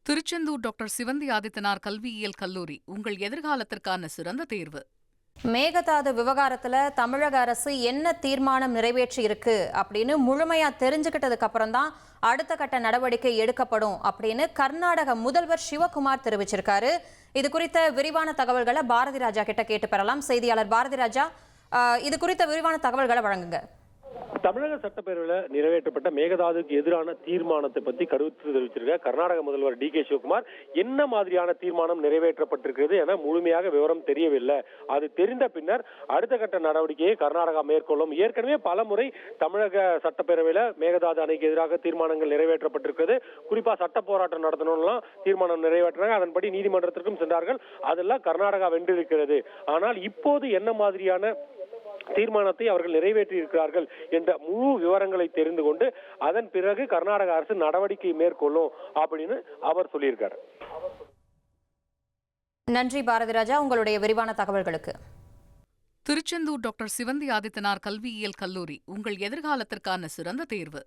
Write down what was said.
Tiruchendur doctor Sivanthi Adithanar கல்வியியல் கல்லூரி உங்கள் எதிர்காலத்திற்கான சிறந்த தேர்வு. மேகதாது விவகாரத்துல தமிழக அரசு என்ன தீர்மானம் நிறைவேற்றி இருக்கு அப்படின்னு முழுமையா தெரிஞ்சுக்கிட்டதுக்கு அப்புறம் தான் அடுத்த கட்ட நடவடிக்கை எடுக்கப்படும் அப்படின்னு கர்நாடக முதல்வர் சிவகுமார் தெரிவிச்சிருக்காரு. இது குறித்த விரிவான தகவல்களை பாரதி ராஜா கிட்ட கேட்டு பெறலாம். செய்தியாளர் பாரதி ராஜா, இது குறித்த விரிவான தகவல்களை வழங்குங்க. தமிழக சட்டப்பேரவையில் நிறைவேற்றப்பட்ட மேகதாதுக்கு எதிரான தீர்மானத்தை பத்தி கருத்து தெரிவிச்சிருக்க கர்நாடக முதல்வர் டி கே சிவகுமார் என்ன மாதிரியான தீர்மானம் நிறைவேற்றப்பட்டிருக்கிறது என முழுமையாக விவரம் தெரியவில்லை. அது தெரிந்த பின்னர் அடுத்த கட்ட நடவடிக்கையை கர்நாடகா மேற்கொள்ளும். ஏற்கனவே பல முறை தமிழக சட்டப்பேரவையில் மேகதாது அணைக்கு எதிராக தீர்மானங்கள் நிறைவேற்றப்பட்டிருக்கிறது. குறிப்பா சட்ட போராட்டம் நடத்தணும்லாம் தீர்மானம் நிறைவேற்றினாங்க. அதன்படி நீதிமன்றத்திற்கும் சென்றார்கள். அதெல்லாம் கர்நாடகா வென்றிருக்கிறது. ஆனால் இப்போது என்ன மாதிரியான தீர்மானத்தை அவர்கள் நிறைவேற்றி இருக்கிறார்கள் என்ற முழு விவரங்களை தெரிந்து கொண்டு அதன் பிறகு கர்நாடக அரசு நடவடிக்கை மேற்கொள்ளும் அப்படின்னு அவர் சொல்லியிருக்காரு. நன்றி பாரதி ராஜா, உங்களுடைய விரிவான தகவல்களுக்கு. திருச்செந்தூர் டாக்டர் சிவந்தி ஆதித்தனார் கல்வியியல் கல்லூரி உங்கள் எதிர்காலத்திற்கான சிறந்த தேர்வு.